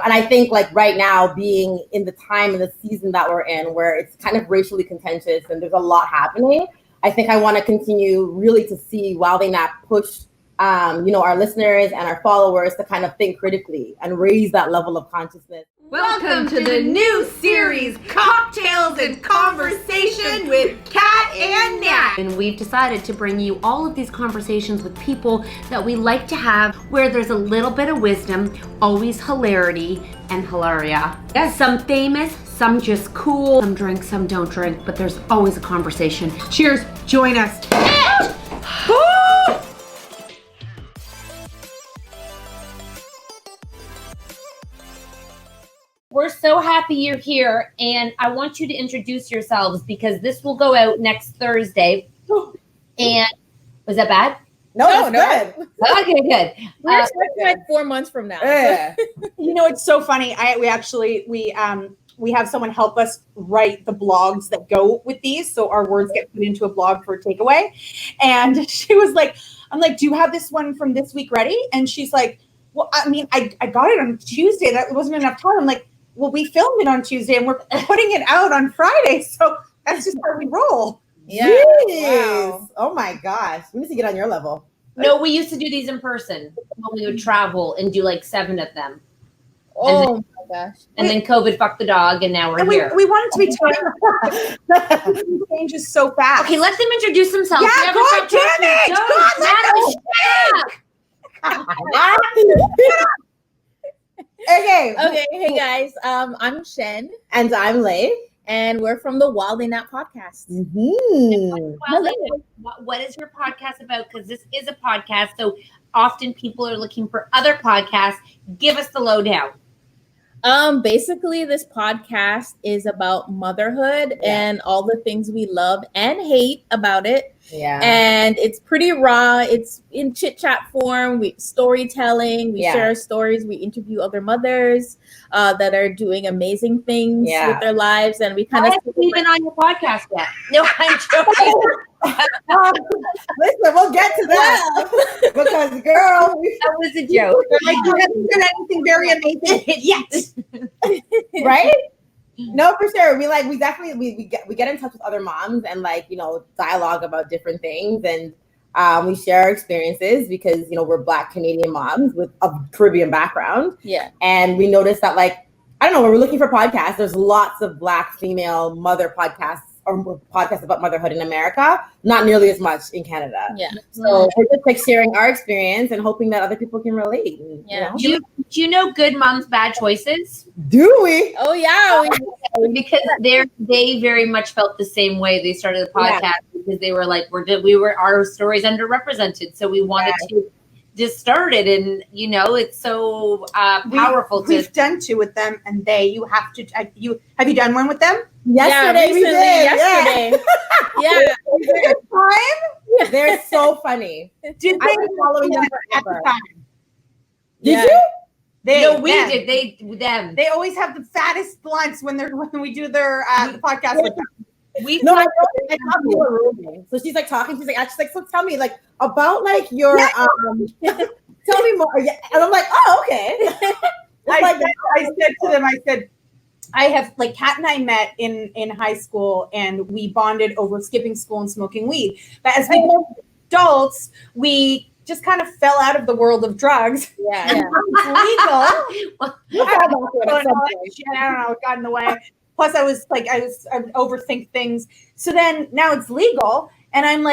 And I think like right now, being in the time and the season that we're in, where it's kind of racially contentious and there's a lot happening, I think I want to continue really to see Wildland push, our listeners and our followers to kind of think critically and raise that level of consciousness. Welcome to the new series, Cocktails and Conversation with Kat and Nat. And we've decided to bring you all of these conversations with people that we like to have, where there's a little bit of wisdom, always hilarity and hilaria. Yes. Some famous, some just cool, some drink, some don't drink, but there's always a conversation. Cheers, join us. We're so happy you're here, and I want you to introduce yourselves because this will go out next Thursday. And was that bad? No, good. Okay, good. We're expecting like 4 months from now. Yeah. It's so funny. We have someone help us write the blogs that go with these, so our words get put into a blog for takeaway. And she was like, "I'm like, do you have this one from this week ready?" And she's like, "Well, I mean, I got it on Tuesday. That wasn't enough time." I'm like, "Well, we filmed it on Tuesday and we're putting it out on Friday. So that's just how we roll." Yeah. Wow. Oh my gosh. We need to get on your level. No, we used to do these in person when we would travel and do like 7 of them. Oh my gosh. And then COVID fucked the dog, and now we're here. We want it to be time. It changes so fast. Okay, let them introduce themselves. Yeah, God damn it! Okay. Okay, hey guys. I'm Chen, And I'm Lei. and we're from the Wildland podcast. Mm-hmm. What is your podcast about? Because this is a podcast, so often people are looking for other podcasts. Give us the lowdown. Basically, this podcast is about motherhood and all the things we love and hate about it. Yeah. And it's pretty raw. It's in chit chat form. Storytelling. We share stories. We interview other mothers that are doing amazing things with their lives, and we kind of haven't even on your podcast yet. No, I'm joking. Listen, we'll get to that because, girl, That was a joke. Like, you haven't done anything very amazing yet. right? No, for sure. We definitely get in touch with other moms and dialogue about different things, and we share our experiences because we're Black Canadian moms with a Caribbean background. Yeah. And we noticed that when we're looking for podcasts, there's lots of Black female mother podcasts or podcasts about motherhood in America, not nearly as much in Canada. Yeah. So we're just sharing our experience and hoping that other people can relate. Yeah. Do you know Good Moms Bad Choices? Do we? Oh yeah. Because they very much felt the same way. They started the podcast because they were like, our stories underrepresented, so we wanted to just start it, and it's so powerful. We've done 2 with them, and you have to. Have you done one with them? Yesterday we did. Yesterday. Yeah. Time? They're so funny. Did I've they been following them at forever. the time? Did you? Did. Them. They always have the fattest blunts when we do their the podcast with them. We No, I thought you were rooming. So she's talking. She's like, so tell me about your tell me more. Yeah. And I'm like, oh, okay. I said to them, I have Kat and I met in high school, and we bonded over skipping school and smoking weed. But as we became adults, we just kind of fell out of the world of drugs. Yeah. And it's legal. I don't know, it got in the way. Plus, I would overthink things. So then now it's legal, and I'm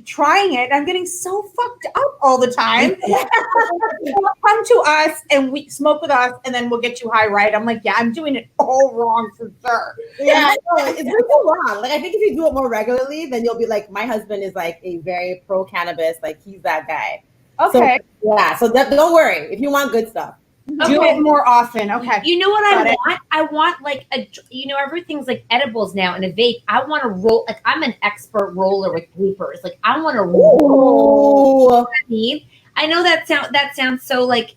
trying it. I'm getting so fucked up all the time. Come to us and we smoke with us, and then we'll get you high, right? I'm like, yeah, I'm doing it all wrong for sure. Yeah, it's been so long. I think if you do it more regularly, then you'll be my husband is a very pro cannabis. He's that guy. Okay. So don't worry if you want good stuff. Do it more often. Okay. You know what I want? I want everything's edibles now in a vape. I want to roll. I'm an expert roller with papers. I want to roll. You know what I mean? I know that sounds so I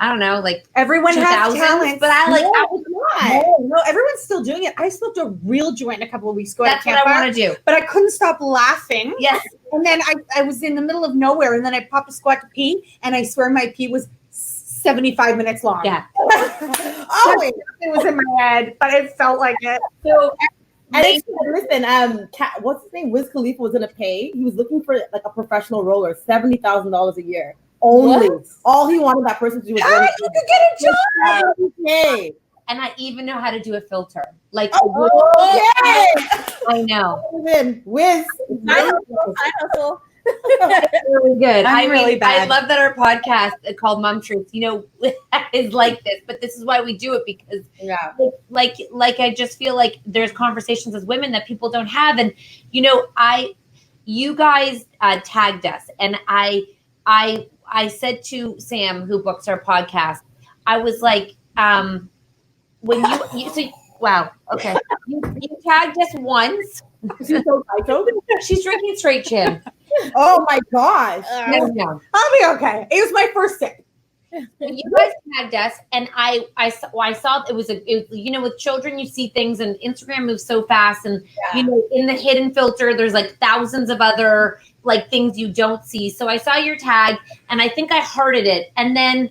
don't know, everyone has talent, but I No, everyone's still doing it. I smoked a real joint a couple of weeks ago. That's what I want to do. But I couldn't stop laughing. Yes. And then I was in the middle of nowhere, and then I popped a squat to pee, and I swear my pee was 75 minutes long. Yeah. Oh, wait, it was in my head, but it felt like it. So, and listen, what's his name? Wiz Khalifa was gonna pay. He was looking for like a professional roller, $70,000 a year. Only. What? All he wanted that person to do was you could get a job. Okay. And I even know how to do a filter. Like, okay. I know. Wiz. Really good. I'm really bad. I love that our podcast called Mom Truths, is like this, but this is why we do it, because like I just feel like there's conversations as women that people don't have. And, you guys tagged us, and I said to Sam, who books our podcast, I was like, when wow. Okay. You tagged us once. She's drinking straight gin. Oh my gosh. No. I'll be okay. It was my first sip. You guys tagged us, and I saw it was with children, you see things, and Instagram moves so fast, and in the hidden filter there's like thousands of other like things you don't see. So I saw your tag, and I think I hearted it, and then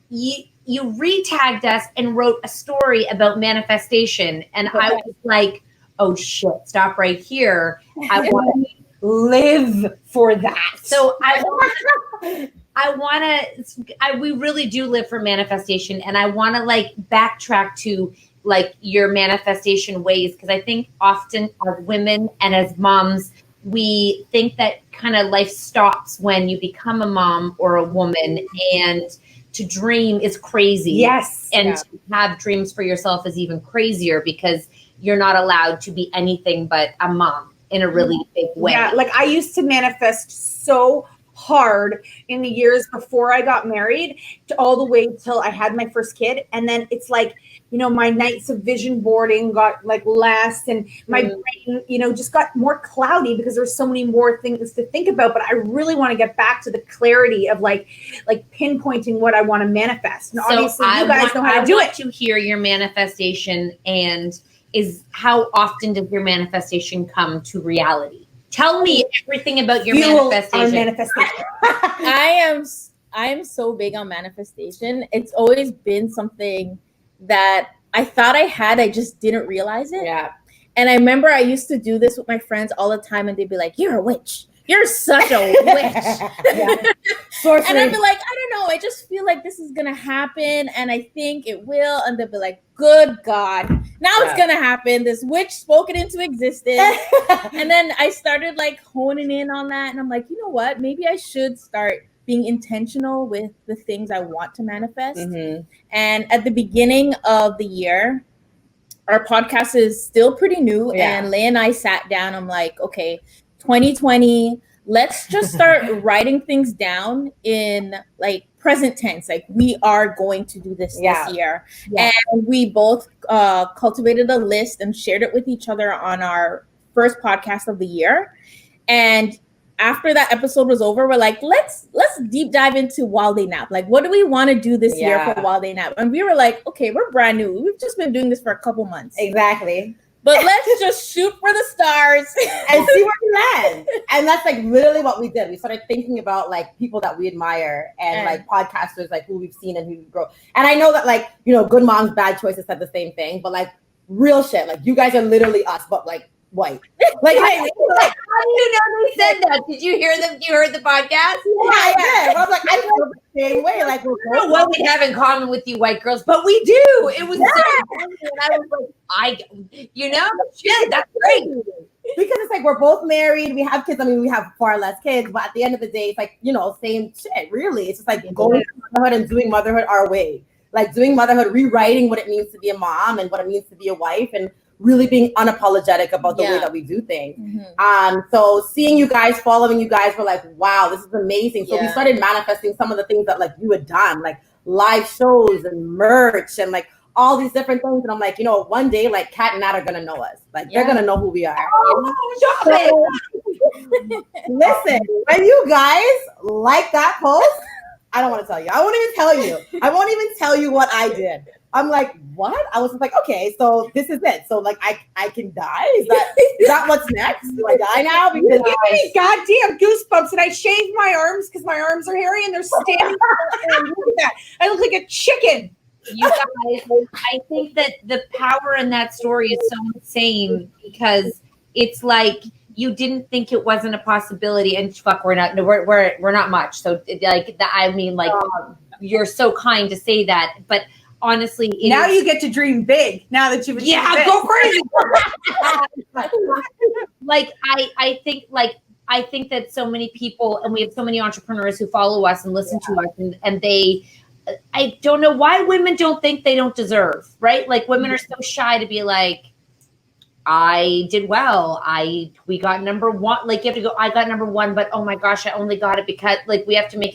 you re-tagged us and wrote a story about manifestation, and I was like, oh shit, stop right here. I want to live for that. So we really do live for manifestation, and I want to like backtrack to like your manifestation ways, because I think often as women and as moms, we think that kind of life stops when you become a mom or a woman, and to dream is crazy. Yes. And to have dreams for yourself is even crazier, because you're not allowed to be anything but a mom in a really big way. Yeah, like I used to manifest so hard in the years before I got married to all the way till I had my first kid. And then it's like, my nights of vision boarding got like less, and my brain, just got more cloudy because there's so many more things to think about. But I really want to get back to the clarity of like pinpointing what I want to manifest. And so obviously you guys know how to do it. To hear your manifestation, and how often does your manifestation come to reality? Tell me everything about your manifestation. I am so big on manifestation. It's always been something that I thought I had, I just didn't realize it. Yeah. And I remember I used to do this with my friends all the time, and they'd be like, "You're a witch. You're such a witch." And I'd be like, "I don't know. I just feel like this is gonna happen, and I think it will." And they'd be like, "Good God, now it's gonna happen. This witch spoke it into existence." And then I started like honing in on that, and I'm like, you know what? Maybe I should start being intentional with the things I want to manifest. Mm-hmm. And at the beginning of the year, our podcast is still pretty new, and Lei and I sat down. I'm like, okay, 2020, let's just start writing things down in like present tense. Like, we are going to do this this year. Yeah. And we both cultivated a list and shared it with each other on our first podcast of the year. And after that episode was over, we're like, let's deep dive into Wildland Nap. Like, what do we want to do this year for Wildland Nap? And we were like, okay, we're brand new. We've just been doing this for a couple months. Exactly. But let's just shoot for the stars and see where we land. And that's like literally what we did. We started thinking about like people that we admire and like podcasters, like who we've seen and who we grow. And I know that like, Good Moms, Bad Choices said the same thing, but like real shit. Like, you guys are literally us, but like white. Like, how do you know they said that? Did you hear them? You heard the podcast? Yeah, I did. I was like, I feel the same way. Like, I don't know what we have in common with you white girls, but we do. It was so funny. And I was like, shit, that's great. Because it's like, we're both married, we have kids. I mean, we have far less kids, but at the end of the day, it's like, same shit, really. It's just like going to motherhood and doing motherhood our way. Like, doing motherhood, rewriting what it means to be a mom and what it means to be a wife, and really being unapologetic about the way that we do things. Mm-hmm. So seeing you guys, following you guys, we're like, wow, this is amazing. So we started manifesting some of the things that like you had done, like live shows and merch and like all these different things. And I'm like, one day like Kat and Nat are gonna know us. Like they're gonna know who we are. So, listen, when you guys like that post, I don't want to tell you. I won't even tell you. I won't even tell you what I did. I'm like, what? I was just like, okay, so this is it. So like, I can die? Is that what's next? Do I die now? Because goddamn goosebumps, and I shaved my arms because my arms are hairy and they're standing. Look at that. I look like a chicken. You guys, I think that the power in that story is so insane because it's like you didn't think it wasn't a possibility, and fuck, we're not much. So like that, I mean, like you're so kind to say that, but honestly, now you get to dream big. Now that you've go crazy. Like I think that so many people, and we have so many entrepreneurs who follow us and listen to us, and they. I don't know why women don't think they don't deserve, right? Like women are so shy to be like, I did well. We got number one. Like you have to go, I got number one, but oh my gosh, I only got it because like we have to make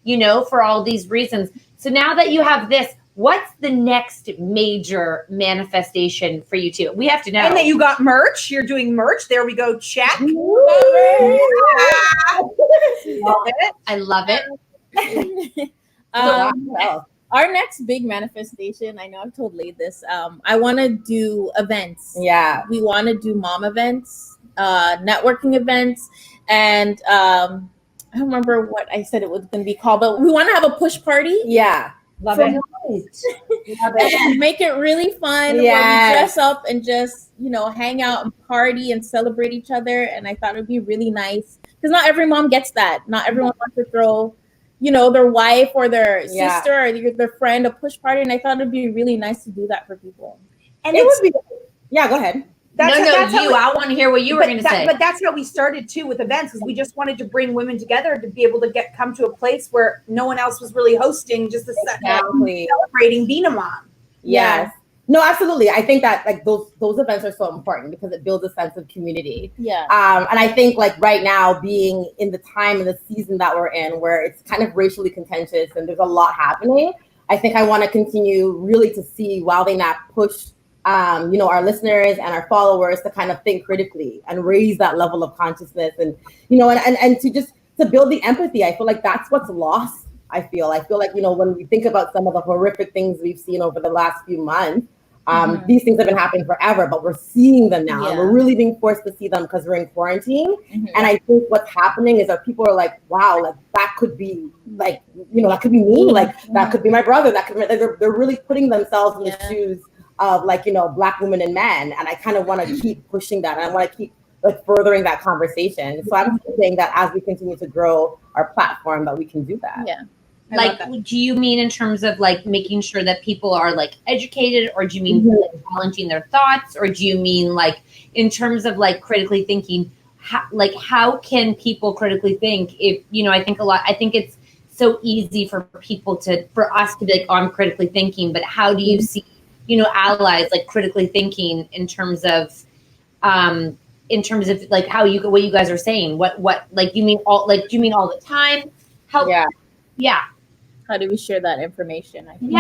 it, for all these reasons. So now that you have this, what's the next major manifestation for you two? We have to know. And that you got merch. You're doing merch. There we go. Check. I love it. Our next big manifestation, I know I've told Lee this, I want to do events. Yeah. We want to do mom events, networking events, and I don't remember what I said it was going to be called, but we want to have a push party. Yeah. Love it. Love it. And make it really fun. Where we dress up and just, hang out and party and celebrate each other. And I thought it would be really nice because not every mom gets that. Not everyone wants to throw their wife or their sister or their friend a push party. And I thought it'd be really nice to do that for people. And it would be, go ahead. I want to hear what you were going to say. But that's how we started too with events, because we just wanted to bring women together to be able to come to a place where no one else was really hosting, just celebrating being a mom. Yes. No, absolutely. I think that like those events are so important because it builds a sense of community. Yeah. And I think like right now, being in the time and the season that we're in, where it's kind of racially contentious and there's a lot happening, I think I want to continue really to see Wildland push, our listeners and our followers to kind of think critically and raise that level of consciousness and to build the empathy. I feel like that's what's lost. I feel like, when we think about some of the horrific things we've seen over the last few months, these things have been happening forever, but we're seeing them now. And we're really being forced to see them because we're in quarantine. And I think what's happening is that people are like, wow, like that could be like, that could be me. Like that could be my brother. That could be, they're really putting themselves in the shoes of like, Black women and men. And I kind of want to keep pushing that. And I want to keep like furthering that conversation. So I'm saying that as we continue to grow our platform, that we can do that. Yeah. Like, do you mean in terms of like making sure that people are like educated, or do you mean like challenging their thoughts, or do you mean like in terms of like critically thinking? How can people critically think? If I think it's so easy for us to be like, oh, I'm critically thinking, but how do you see allies like critically thinking in terms of like what you guys are saying? What like you mean all like do you mean all the time? How do we share that information? I think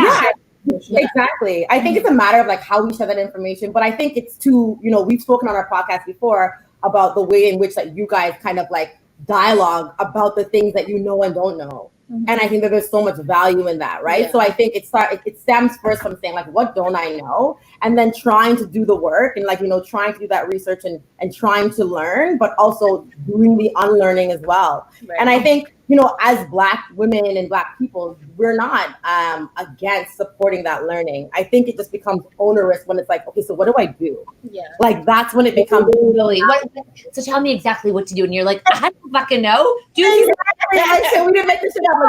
exactly. I think it's a matter of like how we share that information, but I think it's too, we've spoken on our podcast before about the way in which like you guys kind of like dialogue about the things that you know and don't know. And I think that there's so much value in that, right? So I think it stems first from saying like, what don't I know? And then trying to do the work and like, trying to do that research and trying to learn, but also doing the unlearning as well. Right. And I think, as Black women and Black people, we're not against supporting that learning. I think it just becomes onerous when it's like, okay, so what do I do? Yeah. Like that's when it becomes really. So tell me exactly what to do. And you're like, I don't fucking know. So we didn't make this shit up.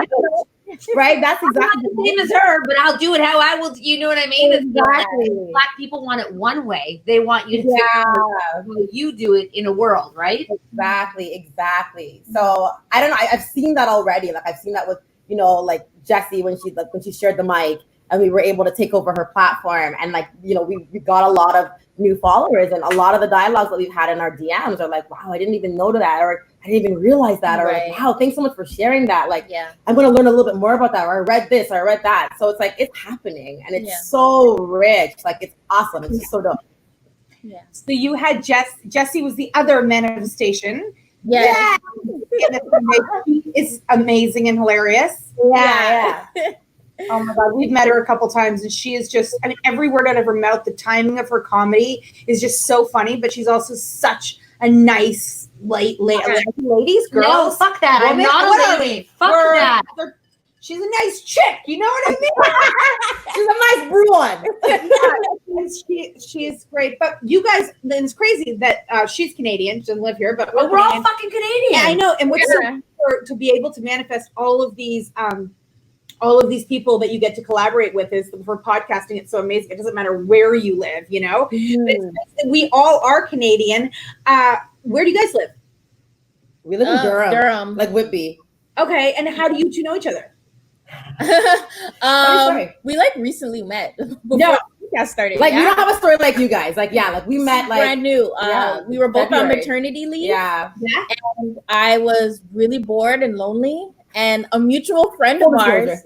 Right? That's exactly the same as her, but I'll do it how I will. You know what I mean? Exactly. Black people want it one way. They want you to do how you do it in a world, right? Exactly. So I don't know. I've seen that already. Like I've seen that with like Jessie when she shared the mic and we were able to take over her platform, and like we got a lot of new followers, and a lot of the dialogues that we've had in our DMs are like, wow, I didn't even know that, or I didn't even realize that, or like, wow, thanks so much for sharing that. Like, I'm going to learn a little bit more about that, or I read this, or I read that. So it's like, it's happening, and it's so rich. Like, it's awesome. It's just so dope. Yeah. So you had Jessie was the other manifestation. Yeah. It's amazing and hilarious. Yeah. Oh my God, we've met her a couple times, and she is just, I mean, every word out of her mouth, the timing of her comedy is just so funny, but she's also such a nice, ladies, girls. No, fuck that. I'm not a lady. Fuck that. she's a nice chick. You know what I mean? She's a nice broad. Yeah, she's great. But you guys, then it's crazy that she's Canadian. She doesn't live here, but we're all fucking Canadian. Yeah, I know. And what's to be able to manifest all of these people that you get to collaborate with is for podcasting. It's so amazing. It doesn't matter where you live, you know. We all are Canadian. Where do you guys live? We live in Durham, like Whitby. Okay, and how do you two know each other? We like recently met before the podcast started. Like we don't have a story like you guys. Like we met like brand new. We were both on maternity leave. Yeah. And I was really bored and lonely. And a mutual friend of ours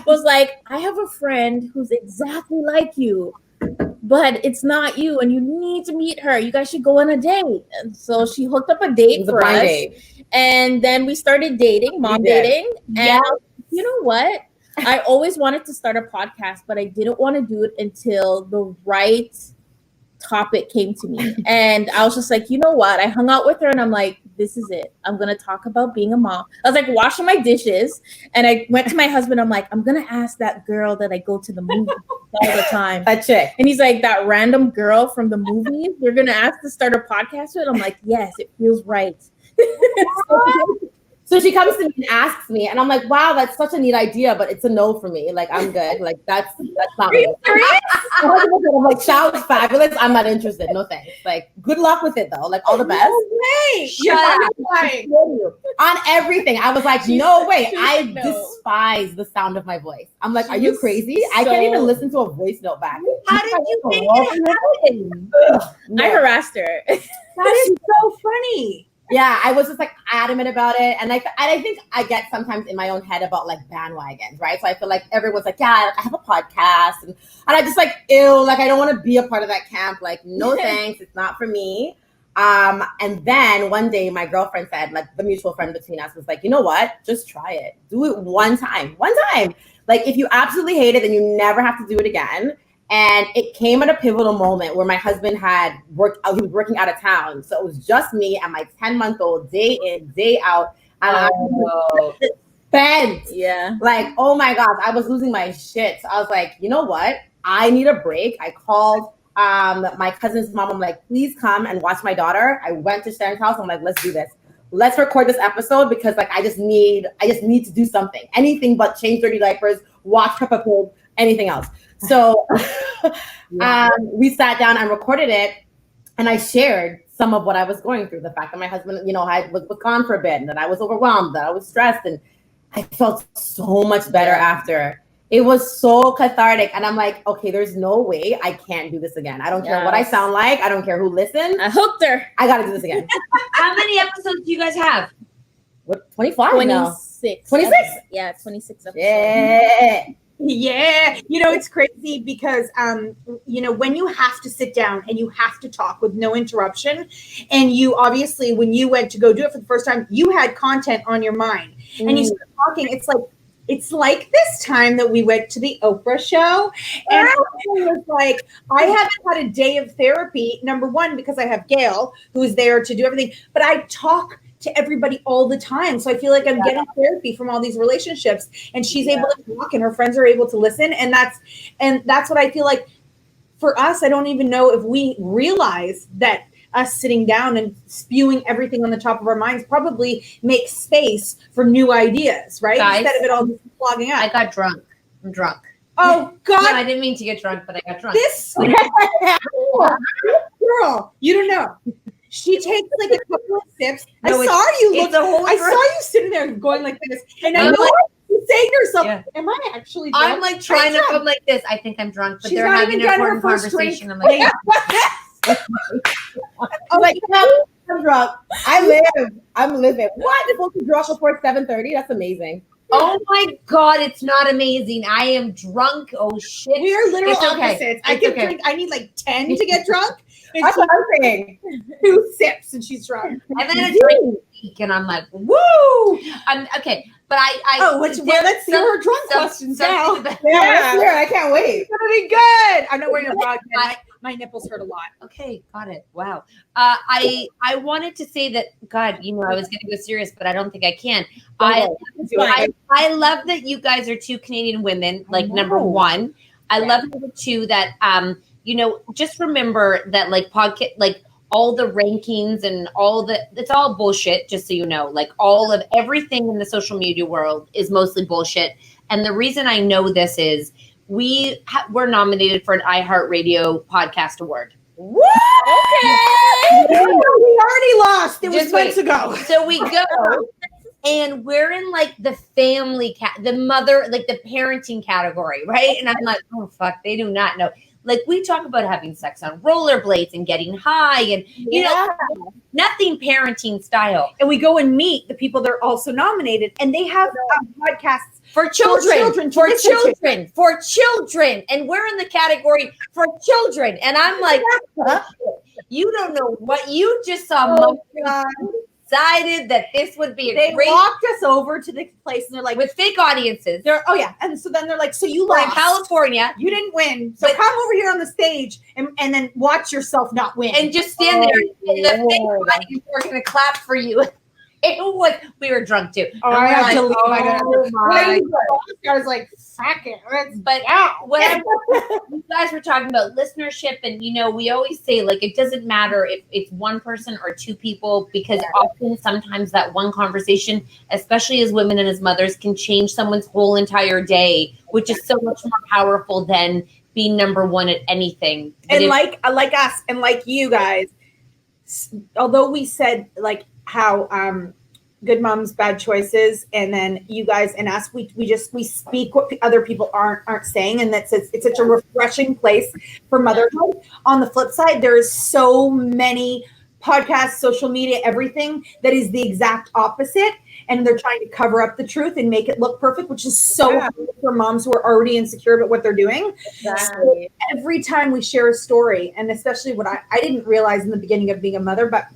was like, I have a friend who's exactly like you, but it's not you, and you need to meet her. You guys should go on a date. And so she hooked up a date for us. And then we started dating, dating. And you know what? I always wanted to start a podcast, but I didn't want to do it until the right topic came to me. And I was just like, you know what? I hung out with her and I'm like, this is it. I'm going to talk about being a mom. I was like washing my dishes and I went to my husband. I'm like, I'm going to ask that girl that I go to the movies all the time. That chick. And he's like, that random girl from the movies, you're going to ask to start a podcast with? I'm like, yes, it feels right. So she comes to me and asks me, and I'm like, wow, that's such a neat idea, but it's a no for me. Like, I'm good. Like, that's not me. I'm like, sounds fabulous. I'm not interested. No thanks. Like, good luck with it, though. Like, all the best. No way. Shut up. On everything. I was like, no way. I despise the sound of my voice. I'm like, are you crazy? I can't even listen to a voice note back. How did you make it happen? I harassed her. That is so funny. Yeah, I was just like adamant about it. And I think I get sometimes in my own head about like bandwagons, right? So I feel like everyone's like, yeah, I have a podcast. And I just like, ew, like I don't want to be a part of that camp. Like, no thanks, it's not for me. And then one day my girlfriend said, like the mutual friend between us was like, you know what? Just try it. Do it one time. Like if you absolutely hate it, then you never have to do it again. And it came at a pivotal moment where my husband he was working out of town. So it was just me and my 10-month-old day in, day out. And I was spent. Yeah. Like, oh my gosh, I was losing my shit. So I was like, you know what? I need a break. I called my cousin's mom. I'm like, please come and watch my daughter. I went to Sharon's house. I'm like, let's do this. Let's record this episode because like I just need to do something. Anything but change dirty diapers, watch Peppa Pig, anything else. So we sat down and recorded it, and I shared some of what I was going through. The fact that my husband, you know, was gone for a bit, and that I was overwhelmed, that I was stressed, and I felt so much better after. It was so cathartic, and I'm like, okay, there's no way I can't do this again. I don't care what I sound like. I don't care who listens. I hooked her. I got to do this again. How many episodes do you guys have? What, 25 26. 26? Yeah, 26 episodes. Yeah. You know, it's crazy because, you know, when you have to sit down and you have to talk with no interruption, and you obviously, when you went to go do it for the first time, you had content on your mind and you started talking. It's like this time that we went to the Oprah show, and it was like, I haven't had a day of therapy, number one, because I have Gail, who's there to do everything, but I talk to everybody all the time. So I feel like I'm getting therapy from all these relationships, and she's able to talk and her friends are able to listen. And that's what I feel like for us. I don't even know if we realize that us sitting down and spewing everything on the top of our minds probably makes space for new ideas, right? Guys, instead of it all just clogging up. I got drunk. I'm drunk. Oh God. No, I didn't mean to get drunk, but I got drunk. This girl, you don't know. She takes like a couple of sips. No, I saw you sitting there going like this, and I know you're saying to yourself, "Am I actually drunk?" I'm like trying to come like this. I think I'm drunk, but She's they're not having even an done her important first conversation. drink. I'm like, I'm like, I'm drunk. I'm living. What? You're supposed to drunk before 7:30? That's amazing. oh my God, it's not amazing. I am drunk. Oh shit. We are literal It's okay. opposites. It's okay. Drink. I need like 10 to get drunk. That's what I'm saying. 2 sips and she's drunk. And then it's like, and I'm like, woo! Okay, but let's see her drunk questions now. Yeah, let's hear it. I can't wait. It's gonna be good. I'm not wearing a bra. My nipples hurt a lot. Okay, got it. Wow. I wanted to say that, God, I was going to go serious, but I don't think I can. I love that you guys are 2 Canadian women, like number 1. I love number 2 that, just remember that like podcast, like all the rankings and it's all bullshit, just so you know, like all of everything in the social media world is mostly bullshit. And the reason I know this is we're nominated for an iHeartRadio podcast award. Woo! Okay. We already lost. It was months ago. So we go and we're in like the family the mother, like the parenting category, right? And I'm like, oh fuck, they do not know. Like we talk about having sex on rollerblades and getting high and nothing parenting style. And we go and meet the people that are also nominated, and they have podcasts for children, and we're in the category for children. And I'm like, you don't know what you just saw. Decided that this would be they walked us over to the place and they're like with fake audiences. And so then they're like, so you lost in California, you didn't win, so come over here on the stage and then watch yourself not win and just stand there and the fake audience are gonna clap for you. We were drunk too. I have to leave. I was like, fuck it. But when you guys were talking about listenership, and we always say like it doesn't matter if it's 1 person or 2 people, because often sometimes that one conversation, especially as women and as mothers, can change someone's whole entire day, which is so much more powerful than being number 1 at anything. And like us and like you guys, although we said like how good moms, bad choices, and then you guys and us, we speak what other people aren't saying, and it's such a refreshing place for motherhood. On the flip side, there is so many podcasts, social media, everything that is the exact opposite, and they're trying to cover up the truth and make it look perfect, which is so hard for moms who are already insecure about what they're doing. So every time we share a story, and especially what I didn't realize in the beginning of being a mother, but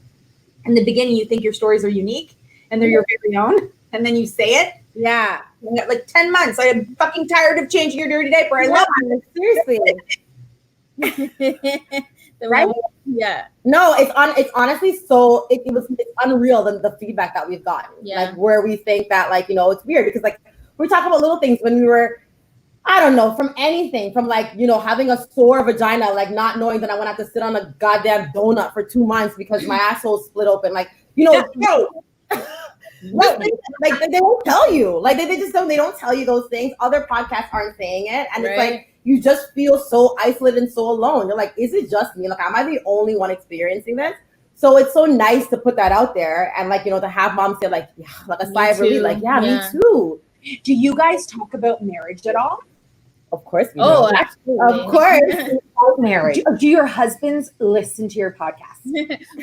in the beginning, you think your stories are unique and they're your very own, and then you say it. Yeah. And like 10 months, I am fucking tired of changing your dirty diaper. I love you. Seriously. Right? Yeah. No, it's honestly so it's unreal the feedback that we've gotten. Yeah. Like where we think that it's weird because like we talk about little things when we were, I don't know, from anything, from like, having a sore vagina, like not knowing that I want to have to sit on a goddamn donut for 2 months because my asshole split open. Like, like they won't tell you. Like they just don't. They don't tell you those things. Other podcasts aren't saying it, and it's like you just feel so isolated and so alone. You're like, is it just me? Like, am I the only one experiencing this? So it's so nice to put that out there, and like to have moms say like, yeah, like a sigh of relief, like, yeah, me too. Do you guys talk about marriage at all? Of course. Absolutely. Of course. Marriage. Do your husbands listen to your podcast?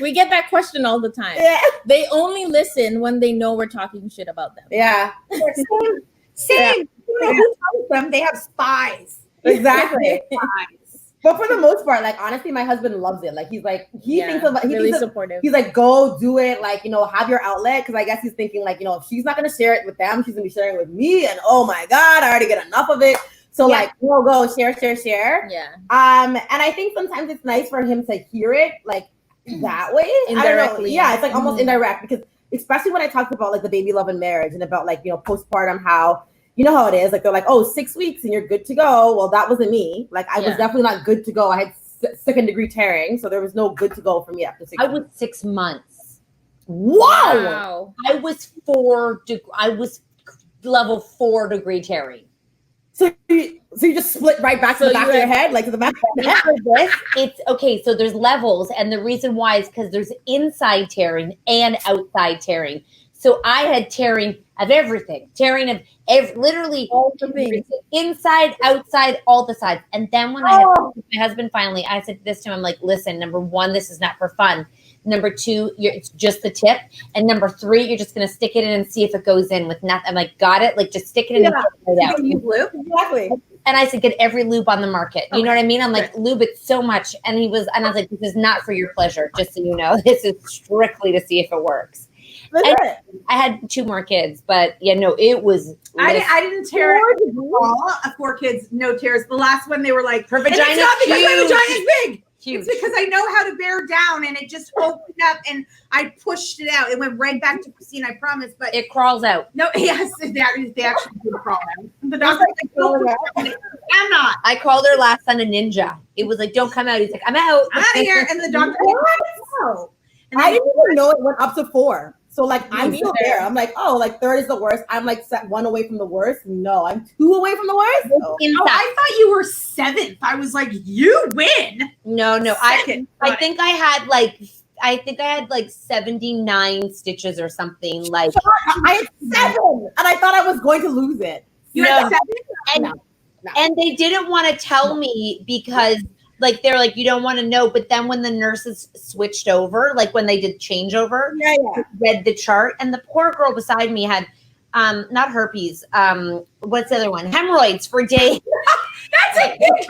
We get that question all the time. Yeah. They only listen when they know we're talking shit about them. Yeah. Same. Who tells them they have spies? Exactly. But for the most part, like honestly, my husband loves it. Like he thinks about really supportive. He's like, go do it, like have your outlet, because I guess he's thinking like if she's not gonna share it with them, she's gonna be sharing it with me, and oh my god, I already get enough of it. So like go share. Yeah. And I think sometimes it's nice for him to hear it like that way. Indirectly. Yeah, it's like almost indirect, because especially when I talked about like the baby love and marriage and about like postpartum, how how it is, like they're like, oh, 6 weeks and you're good to go. Well, that wasn't me. Like I was definitely not good to go. I had 2nd-degree tearing, so there was no good to go for me after 6 I was 6 months. Wow. I was level 4-degree tearing. So you just split right back to the back of your head, like to the back of your head. It's okay. So there's levels, and the reason why is because there's inside tearing and outside tearing. So I had tearing of everything, tearing of literally all the things, inside, outside, all the sides. And then when I had my husband finally, I said this to him, I'm like, listen, number 1, this is not for fun. Number 2, it's just the tip. And number 3, you're just going to stick it in and see if it goes in with nothing. I'm like, got it? Like, just stick it in. Yeah. Exactly. And I said, get every lube on the market. You know what I mean? I'm like, lube it so much. And I was like, this is not for your pleasure, just so you know. This is strictly to see if it works. I had 2 more kids, but yeah, no, it was. I didn't tear it all. 4 kids, no tears. The last one, they were like, her vagina it's not because my vagina is big. Huge. It's because I know how to bear down, and it just opened up, and I pushed it out. It went right back to pristine, I promise. But it crawls out. No, yes, they actually did crawl out. The doctor's like, I'm not. I called her last son a ninja. It was like, don't come out. He's like, I'm out. I'm out of here. And the doctor, I didn't even know it went up to 4. So like I'm still there. I'm like, oh, like 3rd is the worst. I'm like 1 away from the worst. No, I'm 2 away from the worst. Oh, I thought you were 7th. I was like, you win. No. I think I had like 79 stitches or something. Like I had 7, and I thought I was going to lose it. You had 7? And they didn't want to tell me because. Like, they're like, you don't want to know. But then when the nurses switched over, like when they did changeover, read the chart. And the poor girl beside me had, not herpes. What's the other one? Hemorrhoids for days. That's a huge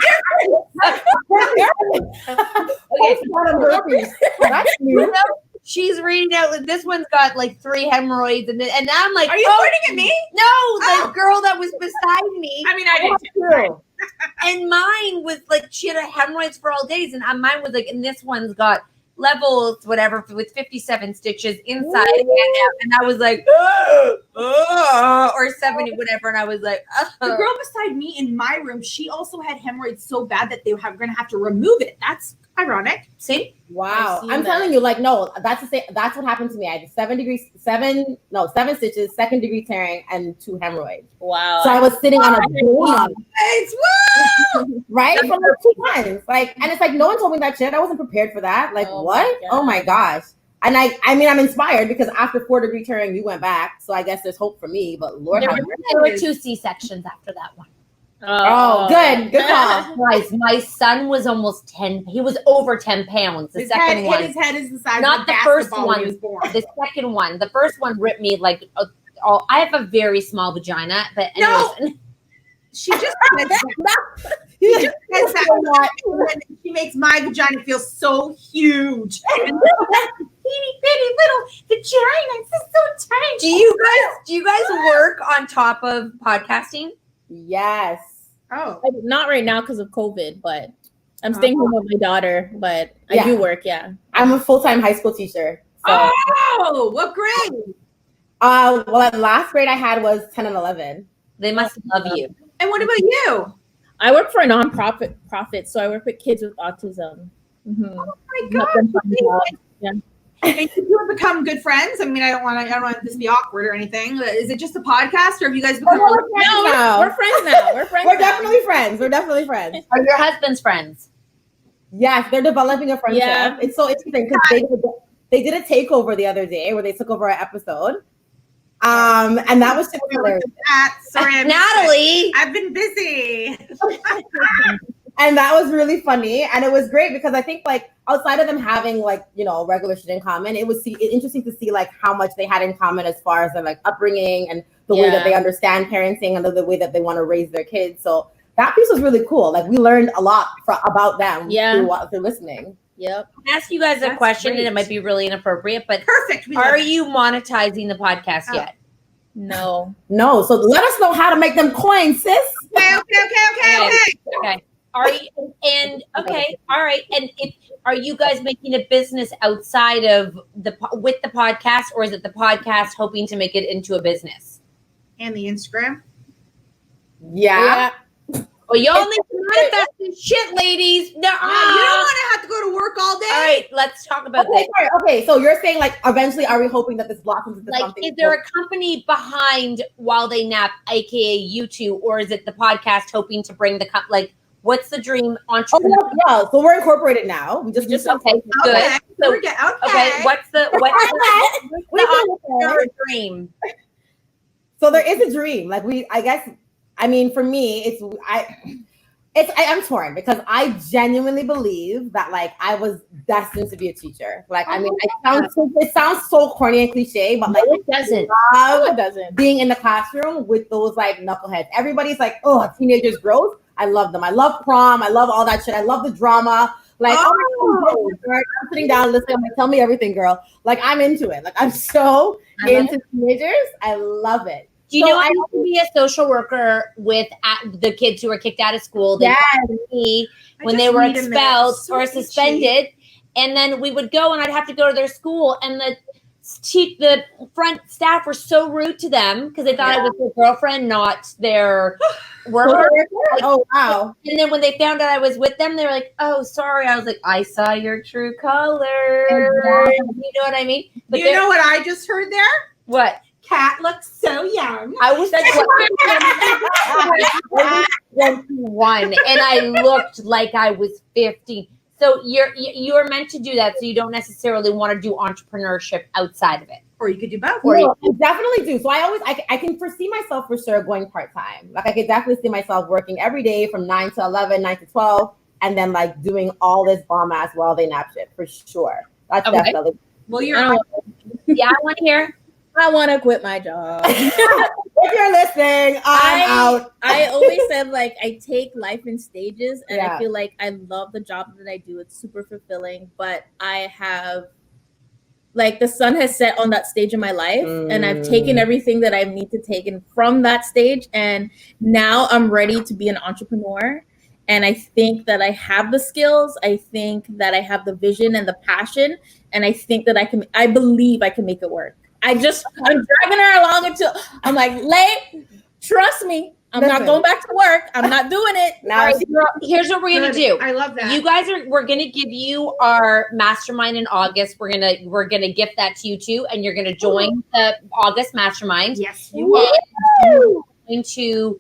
difference. That's new. She's reading out, this one's got like 3 hemorrhoids. And I'm like, are you pointing at me? No, the girl that was beside me. I mean, I did too. And mine was like, she had hemorrhoids for all days. And mine was like, and this one's got levels, whatever, with 57 stitches inside and out. And I was like, or 70, whatever. And I was like, the girl beside me in my room, she also had hemorrhoids so bad that they were going to have to remove it. That's ironic. See? Wow. I'm telling you, like, no, that's what happened to me. I had 7 stitches, 2nd degree tearing, and 2 hemorrhoids. Wow. So I was sitting on a donut. Woo! Right? For like 2 months. Like, and it's like, no one told me that shit. I wasn't prepared for that. Like, what? Oh my gosh. And I mean, I'm inspired because after 4 degree tearing, you went back. So I guess there's hope for me, but Lord, there were 2 C-sections after that one. Oh, good call. Guys, my son was almost 10. He was over 10 pounds. The second one. His head is the size not of the first one. The second one. The first one ripped me like. I have a very small vagina, but anyways. No. She just says that. She just says that. She makes my vagina feel so huge. And teeny bitty little vagina. It's so tiny. Do you guys work on top of podcasting? Yes. Oh, not right now because of COVID, but I'm staying home with my daughter. But I do work. Yeah, I'm a full-time high school teacher. So. Oh, what grade? Well, the last grade I had was 10 and 11. They must love you. And what about you? I work for a nonprofit, so I work with kids with autism. Mm-hmm. Oh my God! Yeah. And you have become good friends. I mean, I don't want this to be awkward or anything. Is it just a podcast, or have you guys become? We're friends now. We're friends now. We're definitely friends. We're definitely friends. Are your husband's friends? Yes, they're developing a friendship. Yeah. It's so interesting because they did a takeover the other day where they took over our episode. And that was super hilarious. Sorry, Natalie, I've been busy. And that was really funny. And it was great because I think like outside of them having like, you know, regular shit in common, it was interesting to see like how much they had in common as far as their like upbringing and the way that they understand parenting and the way that they want to raise their kids. So that piece was really cool. Like we learned a lot about them through listening. Yep. I'll ask you guys a question and it might be really inappropriate, but perfect. Are you monetizing the podcast yet? No. So let us know how to make them coins, sis. Okay. Are you all right. And are you guys making a business outside of with the podcast, or is it the podcast hoping to make it into a business? And the Instagram? Yeah. Well, y'all need to manifest this shit, ladies. No, you don't want to have to go to work all day. All right, let's talk about this. Okay, so you're saying like eventually are we hoping that this blossoms into something? Is there a company behind While They Nap, aka you two, or is it the podcast hoping to bring the what's the dream entrepreneur? So we're incorporated now. We just okay, good. Okay. Okay, what's the entrepreneur dream? So there is a dream. Like I mean, for me, I'm torn because I genuinely believe that like I was destined to be a teacher. Like, I mean, it sounds so corny and cliche, but like it doesn't. It doesn't. Being in the classroom with those like knuckleheads. Everybody's like, oh, teenagers growth. I love them. I love prom. I love all that shit. I love the drama. Like, I'm sitting down listening. I'm like, tell me everything, girl. Like, I'm into it. Like, I'm so into teenagers. I love it. Do you know I used to be a social worker with the kids who were kicked out of school? They me when they were expelled or suspended. And then we would go and I'd have to go to their school, and the front staff were so rude to them because they thought I was their girlfriend, not their worker. Oh, wow. And then when they found out I was with them, they were like, oh, sorry. I was like, I saw your true colors. You know what I mean? But you know what I just heard there? What? Kat looks so young. I was like 21 and I looked like I was 15. So you're meant to do that. So you don't necessarily want to do entrepreneurship outside of it. Or you could do both. No, I definitely do. So I can foresee myself for sure going part-time. Like I could definitely see myself working every day from 9 to 11, 9 to 12, and then like doing all this bomb ass Wildland nap shit for sure. That's definitely. Well, I want to hear. I want to quit my job. If you're listening, I'm out. I always said like I take life in stages, and I feel like I love the job that I do. It's super fulfilling, but I have like the sun has set on that stage in my life, and I've taken everything that I need to take in from that stage, and now I'm ready to be an entrepreneur. And I think that I have the skills. I think that I have the vision and the passion, and I think that I believe I can make it work. I'm dragging her along until I'm like, Lei, trust me, I'm not going back to work. I'm not doing it. Now, here's what we're gonna do. I love that. You guys we're gonna give you our mastermind in August. We're gonna gift that to you too, and you're gonna join the August mastermind. Yes, you are. You're going to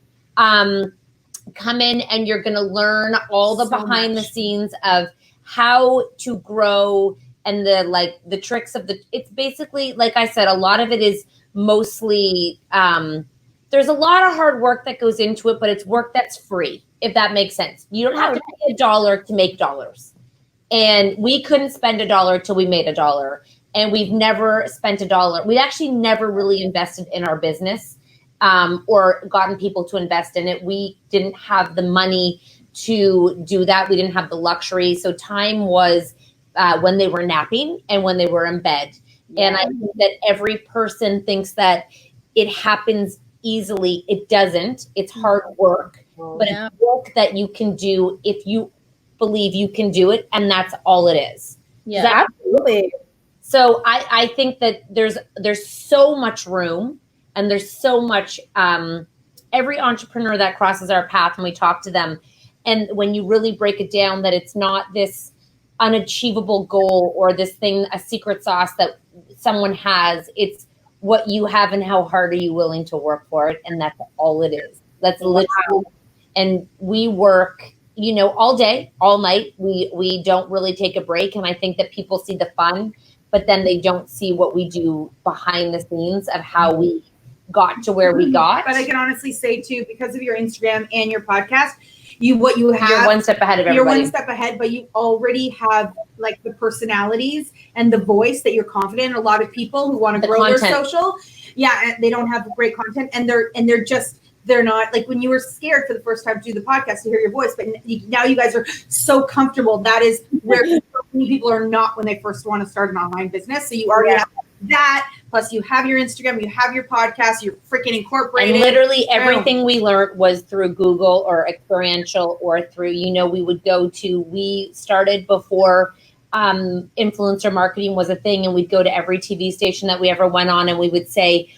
come in and you're gonna learn all the behind the scenes of how to grow. And the tricks of it's basically, like I said, a lot of it is mostly, there's a lot of hard work that goes into it, but it's work that's free, if that makes sense. You don't have to pay $1 to make dollars. And we couldn't spend $1 till we made $1. And we've never spent $1. We actually never really invested in our business or gotten people to invest in it. We didn't have the money to do that. We didn't have the luxury. So time was when they were napping and when they were in bed. And I think that every person thinks that it happens easily. It doesn't. It's hard work, but it's work that you can do if you believe you can do it. And that's all it is. Yeah, absolutely. So I think that there's so much room, and there's so much, every entrepreneur that crosses our path when we talk to them. And when you really break it down, that it's not this unachievable goal or this thing, a secret sauce that someone has. It's what you have and how hard are you willing to work for it. And that's all it is. That's literally, and we work, all day, all night. We don't really take a break. And I think that people see the fun, but then they don't see what we do behind the scenes of how we got to where we got. But I can honestly say too, because of your Instagram and your podcast, you're one step ahead of everybody. You're one step ahead, but you already have like the personalities and the voice that you're confident in. A lot of people who want to grow their social, they don't have great content, and they're not like when you were scared for the first time to do the podcast to hear your voice, but now you guys are so comfortable. That is where so many people are not when they first want to start an online business. So you already have that. Plus, you have your Instagram, you have your podcast, you're freaking incorporated. And literally everything we learned was through Google or experiential or through, we started before influencer marketing was a thing, and we'd go to every TV station that we ever went on, and we would say,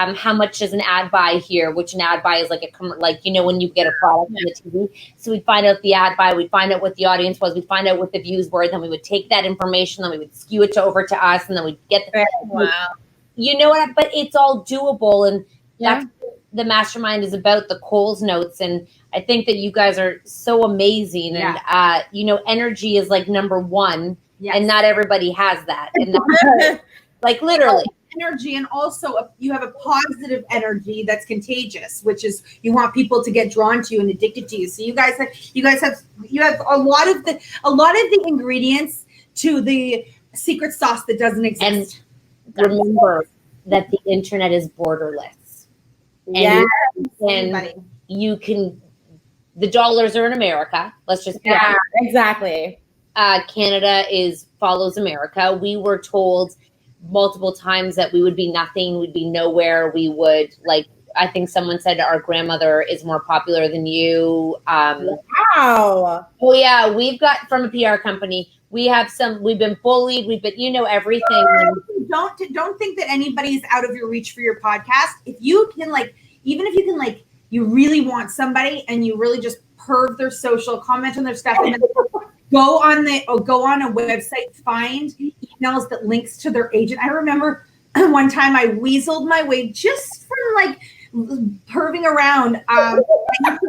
how much does an ad buy here? Which an ad buy is like when you get a product on the TV. So we'd find out the ad buy, we'd find out what the audience was, we'd find out what the views were, then we would take that information, then we would skew it over to us, and then we'd get but it's all doable, and that's what the mastermind is about, the Coles notes. And I think that you guys are so amazing, and energy is like number one, and not everybody has that, and like literally. Energy, and also you have a positive energy that's contagious, which is you want people to get drawn to you and addicted to you. So you guys have a lot of the ingredients to the secret sauce that doesn't exist. And remember that the internet is borderless. And you can the dollars are in America. Let's just be honest. Exactly. Canada follows America. We were told multiple times that we would be nothing, we'd be nowhere. We would I think someone said our grandmother is more popular than you. Wow. Oh yeah, we've got from a PR company. We've been bullied. We've been, everything. Don't think that anybody's out of your reach for your podcast. If you can even if you can you really want somebody and you really just perv their social, comment on their stuff, and then go on a website, find emails that links to their agent. I remember one time I weaseled my way just from perving around. I used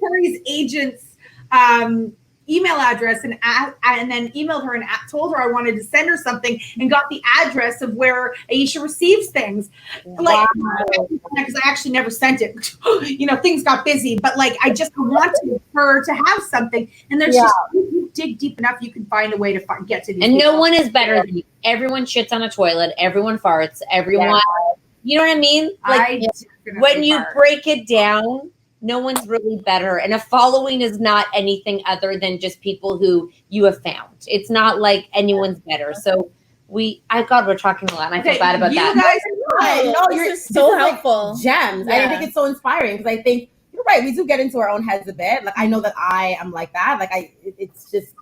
Carrie's agent's email address and then emailed her and told her I wanted to send her something and got the address of where Aisha receives things. Because I actually never sent it. Things got busy, but I just wanted her to have something. And there's just, if you dig deep enough, you can find a way to get to these And people. no one is better than you. Everyone shits on a toilet. Everyone farts. Everyone, you know what I mean? When you break it down, no one's really better. And a following is not anything other than just people who you have found. It's not like anyone's better. So we're talking a lot and I feel bad about that. You're so helpful. Gems. I think it's so inspiring because I think you're right. We do get into our own heads a bit. I know that I am like that. It's just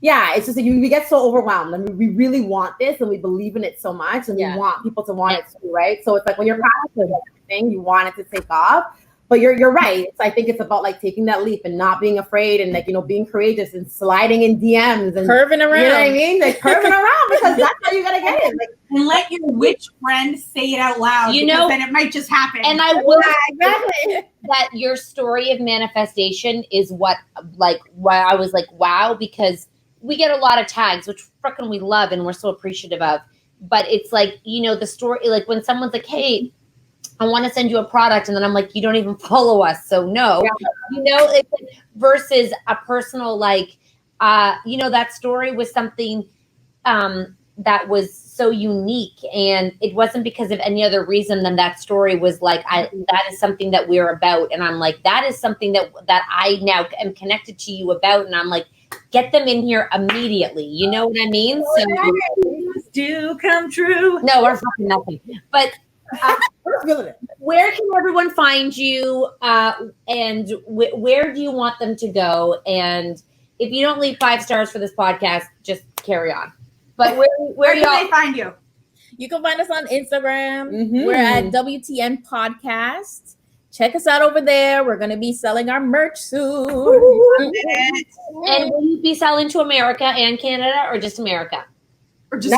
we get so overwhelmed and we really want this and we believe in it so much and we want people to want it too, right? So it's when you're passionate about everything, you want it to take off. But you're right. I think it's about taking that leap and not being afraid and being courageous and sliding in DMs and curving around. You know what I mean? Curving around because that's how you gotta get it. And let your witch friend say it out loud. Then it might just happen. And I will say that your story of manifestation is what why I was wow, because we get a lot of tags, which frickin' we love and we're so appreciative of. But it's the story, when someone's hey, I want to send you a product. And then I'm you don't even follow us. So no, versus a personal, that story was something that was so unique. And it wasn't because of any other reason than that story was that is something that we're about. And I'm that is something that I now am connected to you about. And I'm get them in here immediately. You know what I mean? So dreams do come true. No, we're fucking nothing. But where can everyone find you and where do you want them to go? And if you don't leave 5 stars for this podcast, just carry on. But where can they find you? You can find us on Instagram. Mm-hmm. We're at WTN Podcast. Check us out over there. We're going to be selling our merch soon. And will you be selling to America and Canada or just America? Or just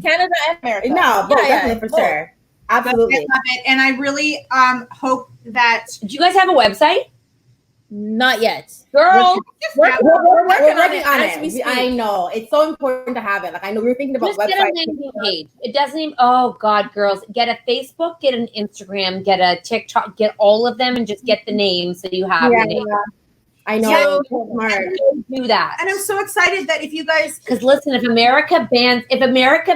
Canada and America. No, definitely for sure. Absolutely. I love it. And I really hope that. Do you guys have a website? Not yet. Girl, we're working on it. I know. It's so important to have it. I know we were thinking about websites. Get a landing page. It doesn't even, oh God, girls. Get a Facebook, get an Instagram, get a TikTok, get all of them and just get the name so you have the name. I know. Do that. And I'm so excited that if you guys, because listen, if America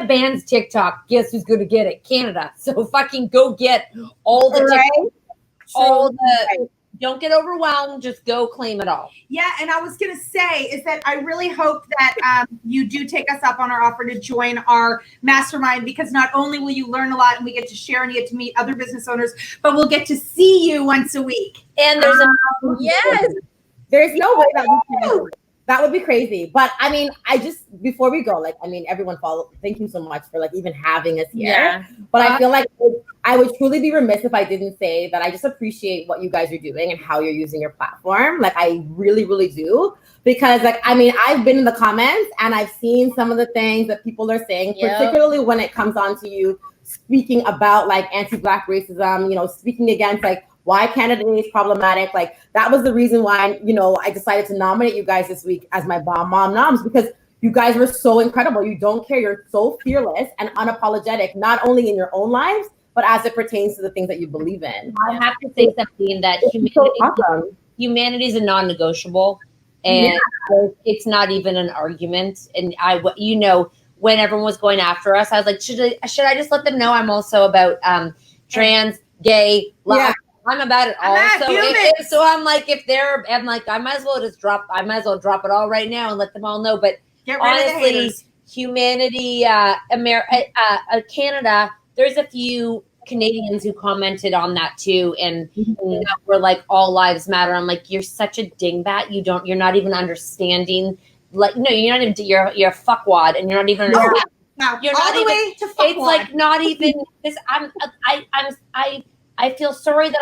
bans TikTok, guess who's going to get it? Canada. So fucking go get all the TikTok, don't get overwhelmed. Just go claim it all. Yeah, and I was going to say is that I really hope that you do take us up on our offer to join our mastermind, because not only will you learn a lot and we get to share and you get to meet other business owners, but we'll get to see you once a week. And there's there's no way that would be crazy. But I mean, before we go, everyone thank you so much for even having us here. Yeah. But I feel I would truly be remiss if I didn't say that I just appreciate what you guys are doing and how you're using your platform. I really, really do. Because I've been in the comments and I've seen some of the things that people are saying, particularly when it comes on to you speaking about anti-Black racism, speaking against why Canada is problematic. That was the reason why, I decided to nominate you guys this week as my mom noms, because you guys were so incredible. You don't care. You're so fearless and unapologetic, not only in your own lives, but as it pertains to the things that you believe in. I have to say something that humanity is a non-negotiable, and it's not even an argument. And when everyone was going after us, I was should I just let them know I'm also about trans, gay, I'm about it also. So I'm like, I might as well drop it all right now and let them all know. But honestly, humanity, Canada, there's a few Canadians who commented on that too, and we're like, all lives matter. I'm like, you're such a dingbat. You're not even understanding. Like, no, you're not even. You're a fuckwad, and you're not even. You're all not the even. way to It's like not even this. I feel sorry that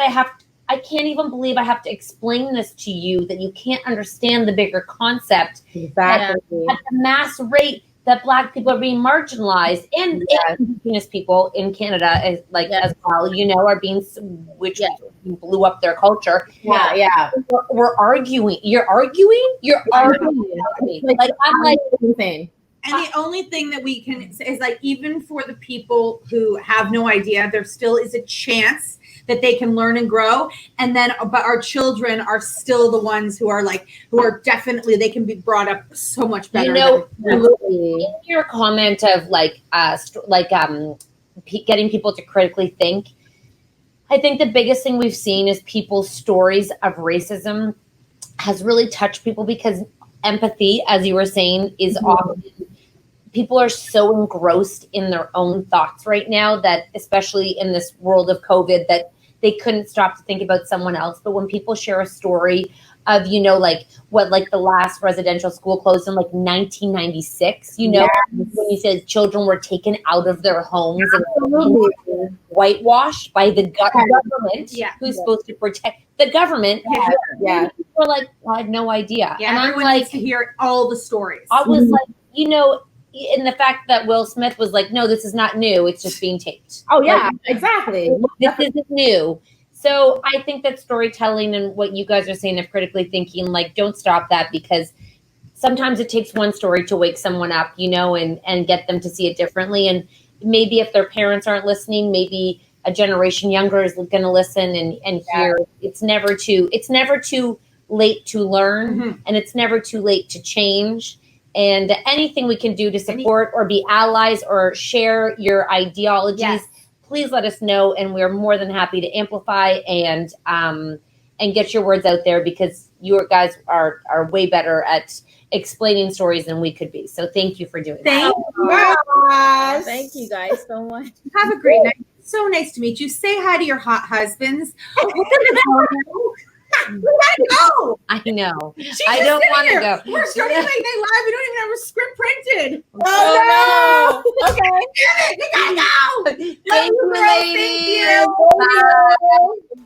I can't even believe I have to explain this to you, that you can't understand the bigger concept. Exactly. At the mass rate that Black people are being marginalized, and Indigenous people in Canada as well, are being, which blew up their culture. We're arguing. You're arguing. Like I'm like insane. And the only thing that we can say is, like, even for the people who have no idea, there still is a chance that they can learn and grow. And then, but our children are still the ones who are definitely, they can be brought up so much better. In your comment of getting people to critically think, I think the biggest thing we've seen is people's stories of racism has really touched people, because empathy, as you were saying, is often, people are so engrossed in their own thoughts right now that, especially in this world of COVID, that they couldn't stop to think about someone else. But when people share a story of, the last residential school closed in 1996, when you said children were taken out of their homes and whitewashed by the government, who's supposed to protect the government. People were like, I had no idea. And everyone needs to hear all the stories. I was like, in the fact that Will Smith was like, no, this is not new. It's just being taped. Oh, yeah, exactly. This isn't new. So I think that storytelling and what you guys are saying of critically thinking, don't stop that, because sometimes it takes one story to wake someone up, and get them to see it differently. And maybe if their parents aren't listening, maybe a generation younger is going to listen and hear. It's never too late to learn, and it's never too late to change. And anything we can do to support or be allies or share your ideologies, please let us know. And we're more than happy to amplify and get your words out there, because you guys are way better at explaining stories than we could be. So thank you for doing that. Thank you guys so much. Have a great night. So nice to meet you. Say hi to your hot husbands. We gotta go. I know. I don't want to go. We're starting to make that live. We don't even have a script printed. Oh no. Okay. Damn it. We gotta go. Thank you, ladies. Thank you. Bye.